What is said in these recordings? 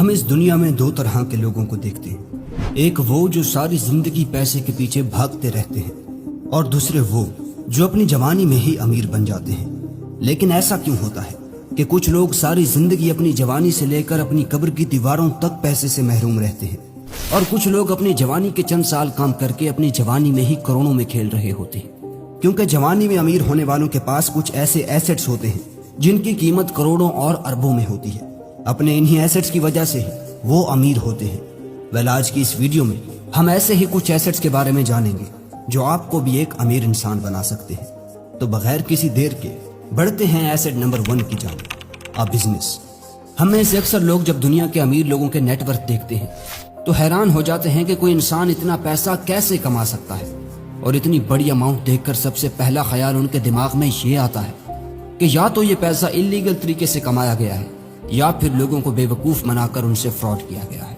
ہم اس دنیا میں دو طرح کے لوگوں کو دیکھتے ہیں، ایک وہ جو ساری زندگی پیسے کے پیچھے بھاگتے رہتے ہیں، اور دوسرے وہ جو اپنی جوانی میں ہی امیر بن جاتے ہیں۔ لیکن ایسا کیوں ہوتا ہے کہ کچھ لوگ ساری زندگی اپنی جوانی سے لے کر اپنی قبر کی دیواروں تک پیسے سے محروم رہتے ہیں، اور کچھ لوگ اپنی جوانی کے چند سال کام کر کے اپنی جوانی میں ہی کروڑوں میں کھیل رہے ہوتے ہیں؟ کیونکہ جوانی میں امیر ہونے والوں کے پاس کچھ ایسے ایسٹس ہوتے ہیں جن کی قیمت کروڑوں اور اربوں میں ہوتی ہے۔ اپنے انہی ایسٹس کی وجہ سے ہی وہ امیر ہوتے ہیں۔ آج کی اس ویڈیو میں ہم ایسے ہی کچھ ایسٹس کے بارے میں جانیں گے جو آپ کو بھی ایک امیر انسان بنا سکتے ہیں۔ تو بغیر کسی دیر کے بڑھتے ہیں ایسٹ نمبر 1 کی جانب، بزنس۔ ہم میں سے اکثر لوگ جب دنیا کے امیر لوگوں کے نیٹ ورتھ دیکھتے ہیں تو حیران ہو جاتے ہیں کہ کوئی انسان اتنا پیسہ کیسے کما سکتا ہے، اور اتنی بڑی اماؤنٹ دیکھ کر سب سے پہلا خیال ان کے دماغ میں یہ آتا ہے کہ یا تو یہ پیسہ انلیگل طریقے سے کمایا گیا ہے یا پھر لوگوں کو بے وقوف بنا کر ان سے فراڈ کیا گیا ہے۔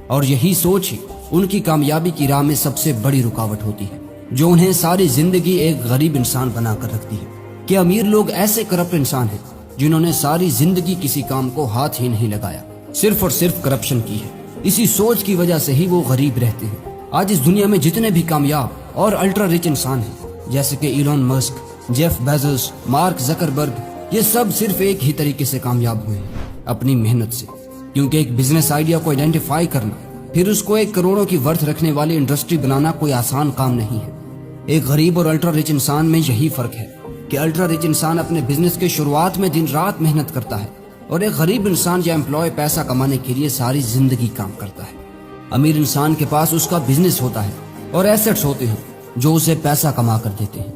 اور یہی سوچ ہی ان کی کامیابی کی راہ میں سب سے بڑی رکاوٹ ہوتی ہے، جو انہیں ساری زندگی ایک غریب انسان بنا کر رکھتی ہے۔ کہ امیر لوگ ایسے کرپٹ انسان ہیں جنہوں نے ساری زندگی کسی کام کو ہاتھ ہی نہیں لگایا، صرف اور صرف کرپشن کی ہے۔ اسی سوچ کی وجہ سے ہی وہ غریب رہتے ہیں۔ آج اس دنیا میں جتنے بھی کامیاب اور الٹرا رچ انسان ہیں، جیسے کہ Elon Musk, Jeff Bezos, mark Zuckerberg, یہ سب صرف ایک ہی طریقے سے کامیاب ہوئے ہیں، اپنی محنت سے۔ کیونکہ ایک بزنس آئیڈیا کو آئیڈینٹیفائی کرنا، پھر اس کو ایک کروڑوں کی ورتھ رکھنے والی انڈسٹری بنانا کوئی آسان کام نہیں ہے۔ ایک غریب اور الٹرا رچ انسان میں یہی فرق ہے کہ الٹرا رچ انسان اپنے بزنس کے شروعات میں دن رات محنت کرتا ہے، اور ایک غریب انسان یا امپلائی پیسہ کمانے کے لیے ساری زندگی کام کرتا ہے۔ امیر انسان کے پاس اس کا بزنس ہوتا ہے اور ایسٹس ہوتے ہیں جو اسے پیسہ کما کر دیتے ہیں،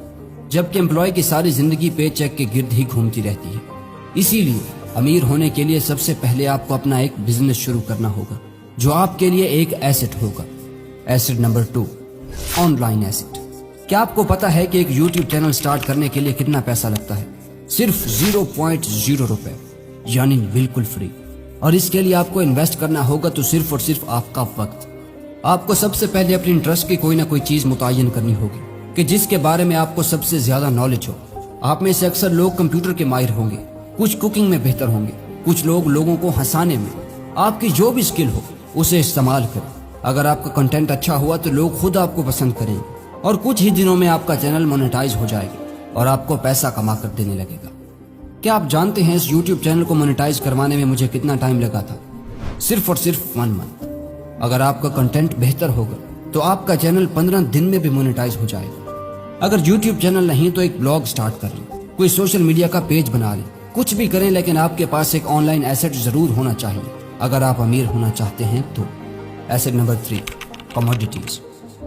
جبکہ امپلائی کی ساری زندگی پے چیک کے گرد ہی گھومتی رہتی ہے۔ اسی لیے امیر ہونے کے لیے سب سے پہلے آپ کو اپنا ایک بزنس شروع کرنا ہوگا جو آپ کے لیے ایک ایسٹ ہوگا۔ Asset number 2، online asset. کیا آپ کو پتا ہے کہ ایک یوٹیوب چینل سٹارٹ کرنے کے لیے کتنا پیسہ لگتا ہے؟ صرف 0.0 روپے، یعنی بالکل فری۔ اور اس کے لیے آپ کو انویسٹ کرنا ہوگا تو صرف اور صرف آپ کا وقت۔ آپ کو سب سے پہلے اپنی انٹرسٹ کی کوئی نہ کوئی چیز متعین کرنی ہوگی کہ جس کے بارے میں آپ کو سب سے زیادہ نالج ہو۔ آپ میں سے اکثر لوگ کمپیوٹر کے ماہر ہوں گے، کچھ کوکنگ میں بہتر ہوں گے، کچھ لوگ لوگوں کو ہنسانے میں۔ آپ کی جو بھی اسکل ہو اسے استعمال کریں۔ اگر آپ کا کنٹینٹ اچھا ہوا تو لوگ خود آپ کو پسند کریں گے، اور کچھ ہی دنوں میں آپ کا چینل مونیٹائز ہو جائے گا اور آپ کو پیسہ کما کر دینے لگے گا۔ کیا آپ جانتے ہیں اس یوٹیوب چینل کو مونیٹائز کروانے میں مجھے کتنا ٹائم لگا تھا؟ صرف اور صرف 1 منتھ۔ اگر آپ کا کنٹینٹ بہتر ہوگا تو آپ کا چینل 15 دن میں بھی مونیٹائز ہو جائے گا۔ اگر یوٹیوب چینل نہیں تو ایک بلاگ سٹارٹ کر لیں، کوئی سوشل میڈیا کا پیج بنا لیں، کچھ بھی کریں، لیکن آپ کے پاس ایک آن لائن ایسٹ ضرور ہونا چاہیے اگر آپ امیر ہونا چاہتے ہیں تو۔ Asset number 3، commodities.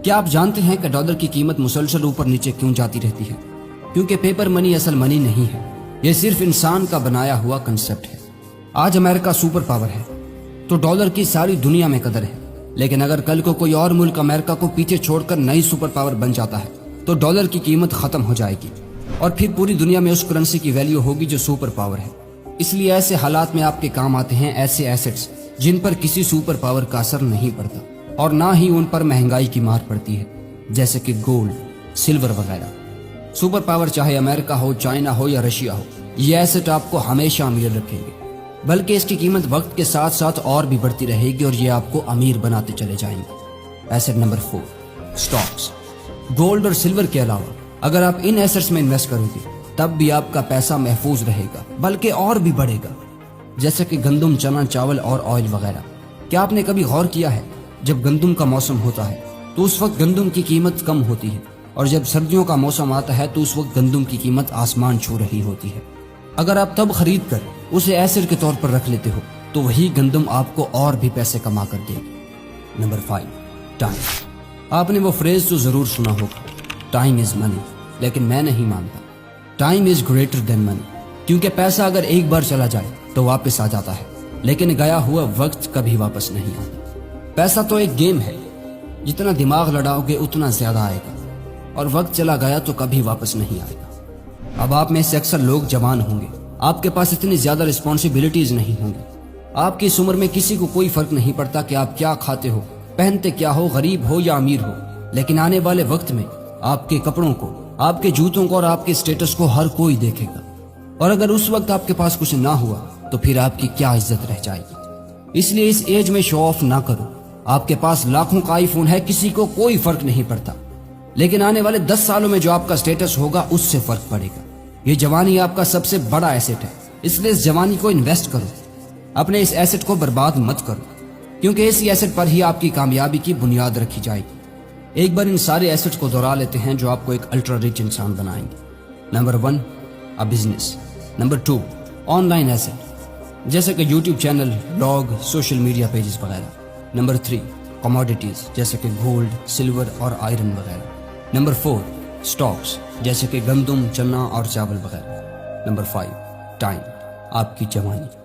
کیا آپ جانتے ہیں کہ ڈالر کی قیمت مسلسل اوپر نیچے کیوں جاتی رہتی ہے؟ کیونکہ پیپر منی اصل منی نہیں ہے، یہ صرف انسان کا بنایا ہوا کنسپٹ ہے۔ آج امریکہ سپر پاور ہے تو ڈالر کی ساری دنیا میں قدر ہے، لیکن اگر کل کو کوئی اور ملک امریکہ کو پیچھے چھوڑ کر نئی سپر پاور بن جاتا ہے تو ڈالر کی قیمت ختم ہو جائے گی، اور پھر پوری دنیا میں اس کرنسی کی ویلیو ہوگی جو سپر پاور ہے۔ اس لیے ایسے حالات میں آپ کے کام آتے ہیں ایسے ایسٹس جن پر کسی سپر پاور کا اثر نہیں پڑتا، اور نہ ہی ان پر مہنگائی کی مار پڑتی ہے، جیسے کہ گولڈ، سلور وغیرہ۔ سپر پاور چاہے امریکہ ہو، چائنا ہو یا رشیا ہو، یہ ایسٹ آپ کو ہمیشہ امیر رکھیں گے، بلکہ اس کی قیمت وقت کے ساتھ ساتھ اور بھی بڑھتی رہے گی، اور یہ آپ کو امیر بناتے چلے جائیں گے۔ Asset number 4، stocks. گولڈ اور سلور کے علاوہ اگر آپ ان ایسٹس میں انویسٹ کرو گے تب بھی آپ کا پیسہ محفوظ رہے گا، بلکہ اور بھی بڑھے گا، جیسے کہ گندم، چنا، چاول اور آئل وغیرہ۔ کیا آپ نے کبھی غور کیا ہے جب گندم کا موسم ہوتا ہے تو اس وقت گندم کی قیمت کم ہوتی ہے، اور جب سردیوں کا موسم آتا ہے تو اس وقت گندم کی قیمت آسمان چھو رہی ہوتی ہے؟ اگر آپ تب خرید کر اسے ایسٹ کے طور پر رکھ لیتے ہو تو وہی گندم آپ کو اور بھی پیسے کما کر دے گی۔ Number 5، time. آپ نے وہ فریز تو ضرور سنا ہوگا، ٹائم از منی، لیکن میں نہیں مانتا۔ ٹائم از گریٹر دین منی، کیونکہ پیسہ اگر ایک بار چلا جائے تو واپس آ جاتا ہے، لیکن گیا ہوا وقت کبھی واپس نہیں آتا۔ پیسہ تو ایک گیم ہے، جتنا دماغ لڑاؤ گے اتنا زیادہ آئے گا، اور وقت چلا گیا تو کبھی واپس نہیں آئے گا۔ اب آپ میں سے اکثر لوگ جوان ہوں گے، آپ کے پاس اتنی زیادہ رسپانسبلٹیز نہیں ہوں گی۔ آپ کی اس عمر میں کسی کو کوئی فرق نہیں پڑتا کہ آپ کیا کھاتے ہو، پہنتے کیا ہو، غریب ہو یا امیر ہو، لیکن آنے والے وقت میں آپ کے کپڑوں کو، آپ کے جوتوں کو اور آپ کے سٹیٹس کو ہر کوئی دیکھے گا، اور اگر اس وقت آپ کے پاس کچھ نہ ہوا تو پھر آپ کی کیا عزت رہ جائے گی۔ اس لیے اس ایج میں شو آف نہ کرو. آپ کے پاس لاکھوں کا آئی فون ہے, کسی کو کوئی فرق نہیں پڑتا, لیکن آنے والے 10 سالوں میں جو آپ کا سٹیٹس ہوگا اس سے فرق پڑے گا. یہ جوانی آپ کا سب سے بڑا ایسٹ ہے, اس لیے اس جوانی کو انویسٹ کرو. اپنے اس ایسٹ کو برباد مت کرو, کیونکہ اسی ایسٹ پر ہی آپ کی کامیابی کی بنیاد رکھی جائے گی. ایک بار ان سارے ایسٹس کو دہرا لیتے ہیں جو آپ کو ایک الٹرا ریچ انسان بنائیں گے. Number 1, business. Number 2, online asset جیسے کہ YouTube channel, blog, social media pages وغیرہ. نمبر 3, کموڈیٹیز جیسے کہ گولڈ, سلور اور آئرن وغیرہ. نمبر 4, سٹاکس جیسے کہ گندم, چنا اور چاول وغیرہ. نمبر 5, ٹائم, آپ کی جوانی.